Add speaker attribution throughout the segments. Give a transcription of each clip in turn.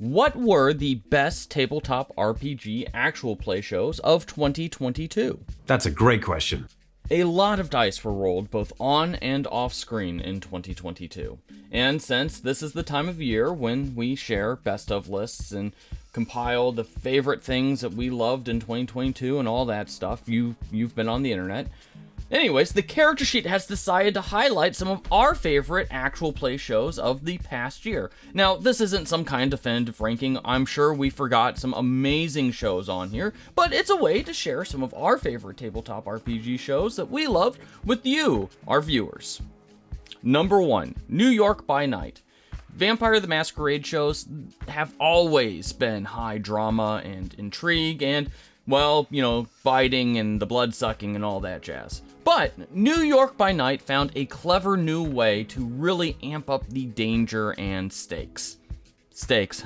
Speaker 1: What were the best tabletop RPG actual play shows of 2022?
Speaker 2: That's a great question.
Speaker 1: A lot of dice were rolled both on and off screen in 2022. And since this is the time of year when we share best of lists and compile the favorite things that we loved in 2022 and all that stuff, you've been on the internet. Anyways, the character sheet has decided to highlight some of our favorite actual play shows of the past year. Now, this isn't some kind of definitive ranking. I'm sure we forgot some amazing shows on here, but it's a way to share some of our favorite tabletop RPG shows that we loved with you, our viewers. Number 1, New York by Night. Vampire the Masquerade shows have always been high drama and intrigue and, well, biting and the blood sucking and all that jazz. But New York by Night found a clever new way to really amp up the danger and stakes. Stakes,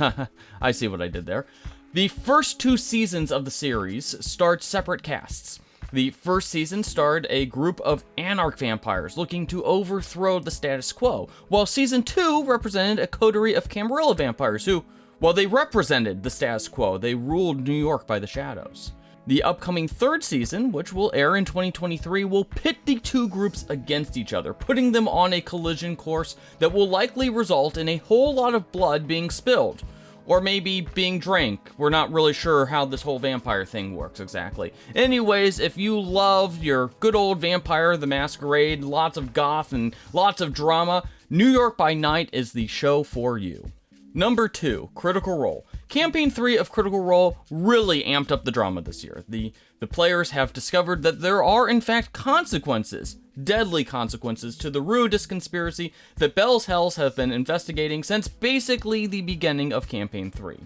Speaker 1: I see what I did there. The first 2 seasons of the series starred separate casts. The first season starred a group of anarch vampires looking to overthrow the status quo, while season 2 represented a coterie of Camarilla vampires who, while they represented the status quo, they ruled New York by the shadows. The upcoming 3rd season, which will air in 2023, will pit the 2 groups against each other, putting them on a collision course that will likely result in a whole lot of blood being spilled. Or maybe being drank. We're not really sure how this whole vampire thing works exactly. Anyways, if you love your good old Vampire the Masquerade, lots of goth and lots of drama, New York by Night is the show for you. Number 2, Critical Role. Campaign 3 of Critical Role really amped up the drama this year. The players have discovered that there are in fact consequences, deadly consequences, to the Rudis conspiracy that Bell's Hells have been investigating since basically the beginning of Campaign 3.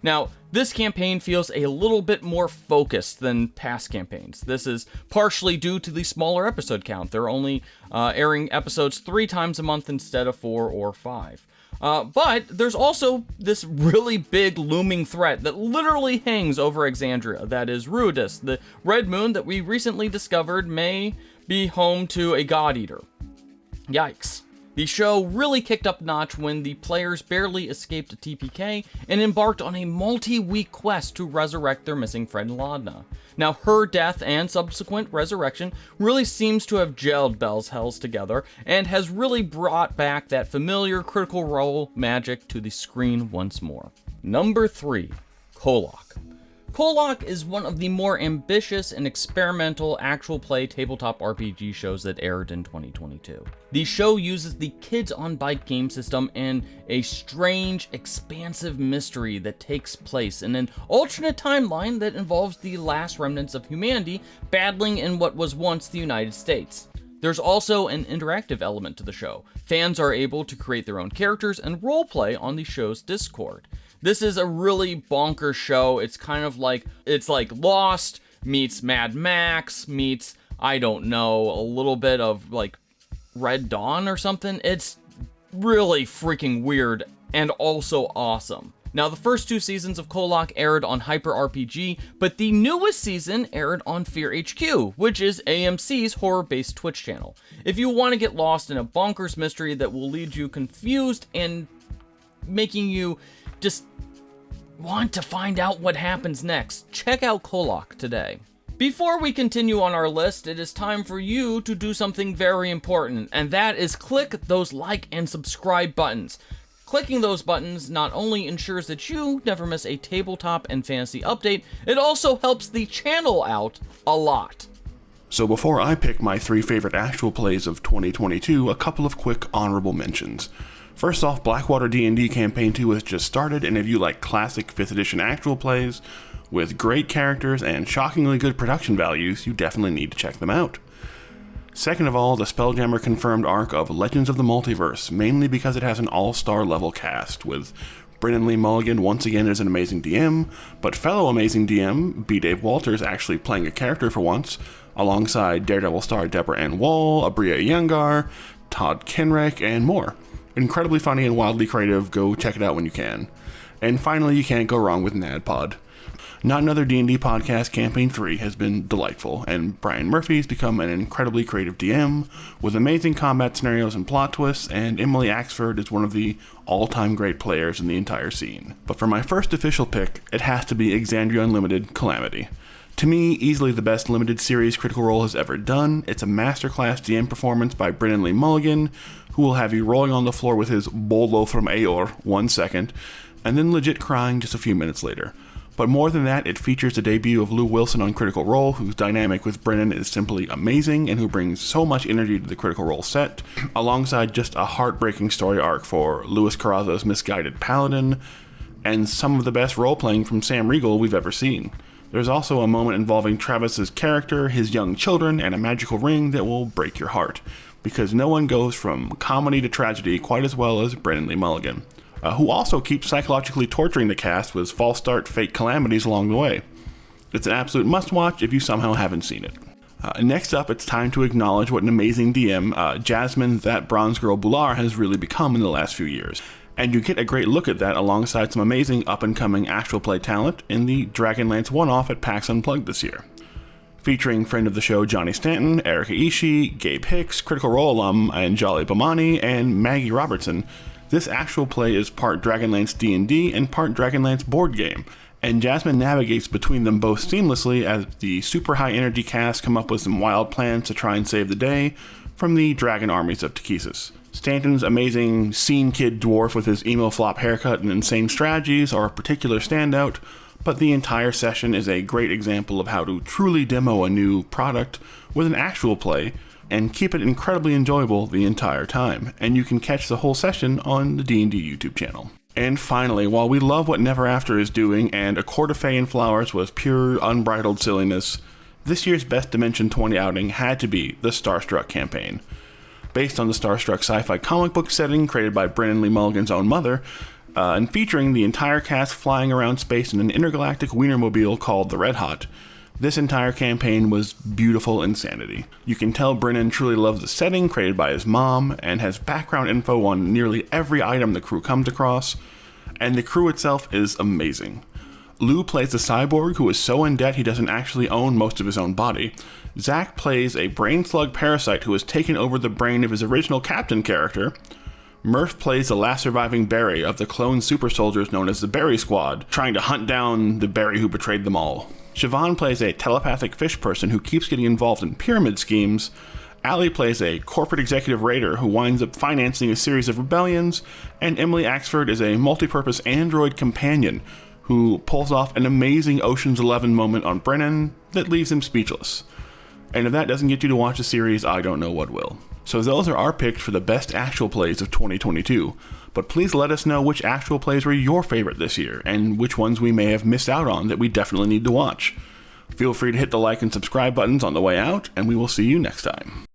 Speaker 1: Now, this campaign feels a little bit more focused than past campaigns. This is partially due to the smaller episode count. They're only airing episodes 3 times a month instead of 4 or 5. But there's also this really big looming threat that literally hangs over Exandria. That is Rudis, the red moon that we recently discovered may be home to a god eater. Yikes. The show really kicked up a notch when the players barely escaped a TPK and embarked on a multi-week quest to resurrect their missing friend Laudna. Now, her death and subsequent resurrection really seems to have gelled Bell's Hells together and has really brought back that familiar Critical Role magic to the screen once more. Number 3, Colock. Colock is one of the more ambitious and experimental actual play tabletop RPG shows that aired in 2022. The show uses the Kids on Bike game system and a strange, expansive mystery that takes place in an alternate timeline that involves the last remnants of humanity battling in what was once the United States. There's also an interactive element to the show. Fans are able to create their own characters and roleplay on the show's Discord. This is a really bonkers show. It's kind of like, it's like Lost meets Mad Max meets, I don't know, a little bit of like Red Dawn or something. It's really freaking weird and also awesome. Now, the first 2 seasons of Colock aired on Hyper RPG, but the newest season aired on Fear HQ, which is AMC's horror-based Twitch channel. If you want to get lost in a bonkers mystery that will leave you confused and making you just want to find out what happens next, check out Colock today. Before we continue on our list, it is time for you to do something very important, and that is click those like and subscribe buttons. Clicking those buttons not only ensures that you never miss a tabletop and fantasy update, it also helps the channel out a lot.
Speaker 3: So before I pick my 3 favorite actual plays of 2022, a couple of quick honorable mentions. First off, Blackwater D&D Campaign 2 has just started, and if you like classic 5th edition actual plays with great characters and shockingly good production values, you definitely need to check them out. Second of all, the Spelljammer confirmed arc of Legends of the Multiverse, mainly because it has an all-star level cast, with Brennan Lee Mulligan once again as an amazing DM, but fellow amazing DM B. Dave Walters actually playing a character for once, alongside Daredevil star Deborah Ann Wall, Abria Iyengar, Todd Kenrick, and more. Incredibly funny and wildly creative, go check it out when you can. And finally, you can't go wrong with NADPOD. Not Another D&D Podcast Campaign 3 has been delightful, and Brian Murphy's become an incredibly creative DM, with amazing combat scenarios and plot twists, and Emily Axford is one of the all-time great players in the entire scene. But for my first official pick, it has to be Exandria Unlimited Calamity. To me, easily the best limited series Critical Role has ever done. It's a masterclass DM performance by Brennan Lee Mulligan, who will have you rolling on the floor with his bolo from Aor 1 second, and then legit crying just a few minutes later. But more than that, it features the debut of Lou Wilson on Critical Role, whose dynamic with Brennan is simply amazing and who brings so much energy to the Critical Role set, alongside just a heartbreaking story arc for Luis Carrazzo's misguided paladin, and some of the best role-playing from Sam Riegel we've ever seen. There's also a moment involving Travis's character, his young children, and a magical ring that will break your heart, because no one goes from comedy to tragedy quite as well as Brennan Lee Mulligan. Who also keeps psychologically torturing the cast with false start fake calamities along the way. It's an absolute must-watch if you somehow haven't seen it. Next up, it's time to acknowledge what an amazing DM Jasmine That Bronze Girl Bular has really become in the last few years. And you get a great look at that alongside some amazing up-and-coming actual play talent in the Dragonlance one-off at PAX Unplugged this year. Featuring friend of the show Johnny Stanton, Erica Ishii, Gabe Hicks, Critical Role alum Anjali Bhamani, and Maggie Robertson, this actual play is part Dragonlance D&D and part Dragonlance board game, and Jasmine navigates between them both seamlessly as the super high energy cast come up with some wild plans to try and save the day from the dragon armies of Takesis. Stanton's amazing scene kid dwarf with his emo flop haircut and insane strategies are a particular standout, but the entire session is a great example of how to truly demo a new product with an actual play and keep it incredibly enjoyable the entire time, and you can catch the whole session on the D&D YouTube channel. And finally, while we love what Never After is doing, and A Court of Fae and Flowers was pure, unbridled silliness, this year's Best Dimension 20 outing had to be the Starstruck campaign. Based on the Starstruck sci-fi comic book setting created by Brennan Lee Mulligan's own mother, and featuring the entire cast flying around space in an intergalactic wienermobile called the Red Hot, this entire campaign was beautiful insanity. You can tell Brennan truly loves the setting created by his mom and has background info on nearly every item the crew comes across, and the crew itself is amazing. Lou plays a cyborg who is so in debt he doesn't actually own most of his own body. Zach plays a brain slug parasite who has taken over the brain of his original captain character. Murph plays the last surviving Barry of the clone super soldiers known as the Barry Squad, trying to hunt down the Barry who betrayed them all. Siobhan plays a telepathic fish person who keeps getting involved in pyramid schemes. Allie plays a corporate executive raider who winds up financing a series of rebellions. And Emily Axford is a multi-purpose android companion who pulls off an amazing Ocean's 11 moment on Brennan that leaves him speechless. And if that doesn't get you to watch the series, I don't know what will. So those are our picks for the best actual plays of 2022. But please let us know which actual plays were your favorite this year, and which ones we may have missed out on that we definitely need to watch. Feel free to hit the like and subscribe buttons on the way out, and we will see you next time.